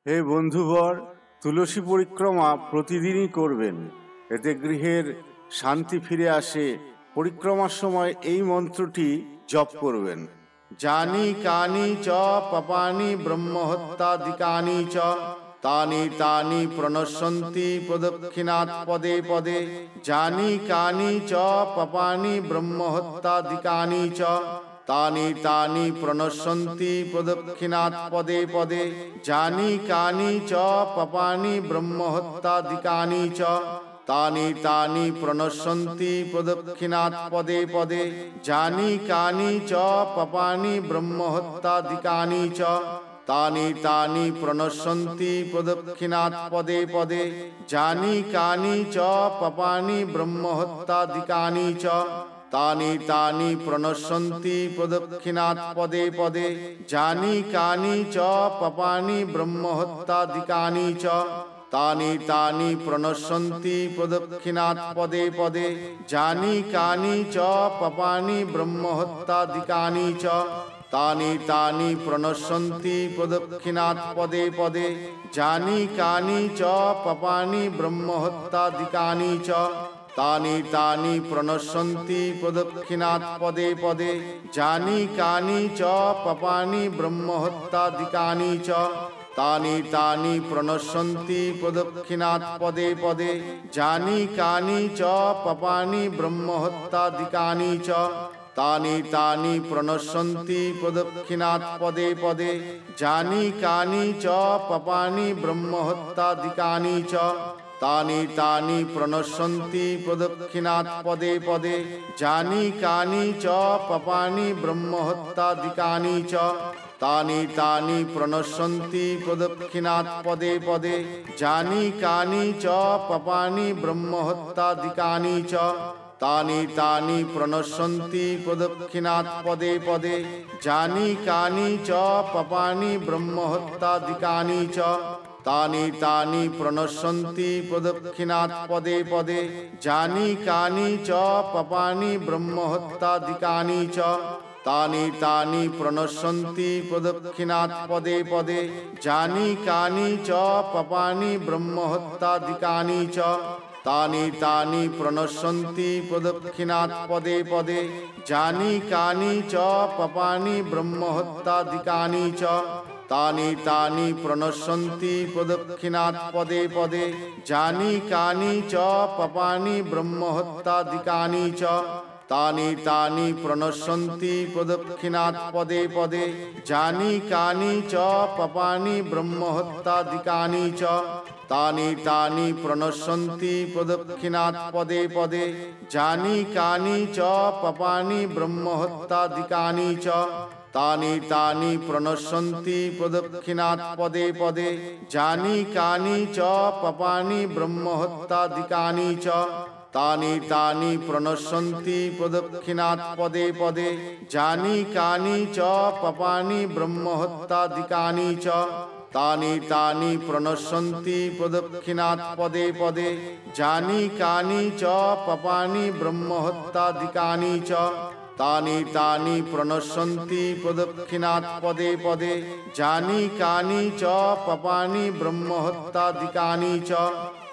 হে বন্ধুবর, তুলসী পরিক্রমা প্রতিদিনই করবেন, এতে গৃহের শান্তি ফিরে আসে। পরিক্রমার সময় এই মন্ত্রটি জপ করবেন। জানি কানি চ পাপানি ব্রহ্মহত্যাদিকানি চ তানি তানি প্রণশ্যন্তি প্রদক্ষিণাৎ পদে পদে। জানি কানি চ পাপানি ব্রহ্মহত্যাদিকানি চ তানি তানি প্রণশ্যন্তি প্রদক্ষিণাৎ পদে পদে। জানি কানি চ পাপানি ব্রহ্মহত্যাদিকানি চ তানি তানি প্রণশ্যন্তি প্রদক্ষিণাৎ পদে পদে। জানি কানি চ পাপানি ব্রহ্মহত্যাদিকানি চ তানি তানি প্রণশ্যন্তি প্রদক্ষিণাৎ পদে পদে। জানি কানি চ পাপানি ব্রহ্মহত্যাদিকানি চ তানি তানি প্রণশ্যন্তি প্রদক্ষিণাৎ পদে পদে। জানি কানি চ পাপানি ব্রহ্মহত্যাদিকানি চ তানি তানি প্রণশ্যন্তি প্রদক্ষিণাৎ পদে পদে। জানি কানি চ পাপানি ব্রহ্মহত্যাদিকানি চ তানি তানি প্রণশ্যন্তি প্রদক্ষিণাৎ পদে পদে। জানি কানি চ পাপানি ব্রহ্মহত্যাদিকানি চ তানি তানি প্রণশ্যন্তি প্রদক্ষিণাৎ পদে পদে। জানি কানি চ পাপানি ব্রহ্মহত্যাদিকানি চ তানি তানি প্রণশ্যন্তি প্রদক্ষিণাৎ পদে পদে। জানি কানি চ পাপানি ব্রহ্মহত্যাদিকানি চ তানি তানি প্রণশ্যন্তি প্রদক্ষিণাৎ পদে পদে। জানি কানি চ পাপানি ব্রহ্মহত্যাদিকানি চ তানি তানি প্রণশ্যন্তি প্রদক্ষিণাৎ পদে পদে। জানি কানি চ পাপানি ব্রহ্মহত্যাদিকানি চ তানি তানি প্রণশ্যন্তি প্রদক্ষিণাৎ পদে পদে। জানি কানি চ পাপানি ব্রহ্মহত্যাদিকানি চ তানি তানি প্রণশ্যন্তি প্রদক্ষিণাৎ পদে পদে। জানি কানি চ পাপানি ব্রহ্মহত্যাদিকানি চ তানি তানি প্রণশ্যন্তি প্রদক্ষিণাৎ পদে পদে। জানি কানি চ পাপানি ব্রহ্মহত্যাদিকানি চ তানি তানি প্রণশ্যন্তি প্রদক্ষিণাৎ পদে পদে। জানি কানি চ পাপানি ব্রহ্মহত্যাদিকানি চ তানি তানি প্রণশ্যন্তি প্রদক্ষিণাৎ পদে পদে। জানি কানি চ পাপানি ব্রহ্মহত্যাদিকানি চ তানি তানি প্রণশ্যন্তি প্রদক্ষিণাৎ পদে পদে। জানি কানি চ পাপানি ব্রহ্মহত্যাদিকানি চ তানি তানি প্রণশ্যন্তি প্রদক্ষিণাৎ পদে পদে। জানি কানি চ পাপানি ব্রহ্মহত্যাদিকানি চ তানি তানি প্রণশ্যন্তি প্রদক্ষিণাৎ পদে পদে। জানি কানি চ পাপানি ব্রহ্মহত্যাদিকানি চ তানি তানি প্রণশ্যন্তি প্রদক্ষিণাৎ পদে পদে। জানি কানি চ পাপানি ব্রহ্মহত্যাদিকানি চ তানি তানি প্রণশ্যন্তি প্রদক্ষিণাৎ পদে পদে। জানি কানি চ পাপানি ব্রহ্মহত্যাদিকানি চ তানি তানি প্রণশ্যন্তি প্রদক্ষিণাৎ পদে পদে। জানি কানি চ পাপানি ব্রহ্মহত্যাদিকানি চ তানি তানি প্রণশ্যন্তি প্রদক্ষিণাৎ পদে পদে। জানি কানি চ পাপানি ব্রহ্মহত্যাদিকানি চ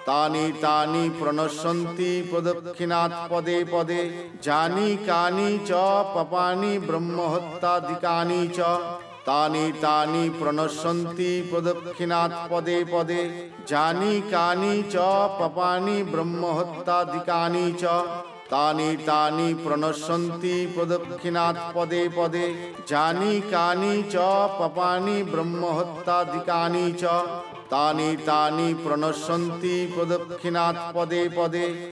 তানি তানি প্রণশ্যন্তি প্রদক্ষিণাৎ পদে পদে। জানি কানি চ পাপানি ব্রহ্মহত্যাদিকানি চ তানি তানি প্রণশ্যন্তি প্রদক্ষিণাৎ পদে পদে। জানি কানি চ পাপানি ব্রহ্মহত্যাদিকানি চ তানি তানি প্রণশ্যন্তি প্রদক্ষিণাৎ পদে পদে। জানি কানি চ পাপানি ব্রহ্মহত্যাদিকানি চ তানি তানি প্রণশ্যন্তি প্রদক্ষিণাৎ পদে পদে।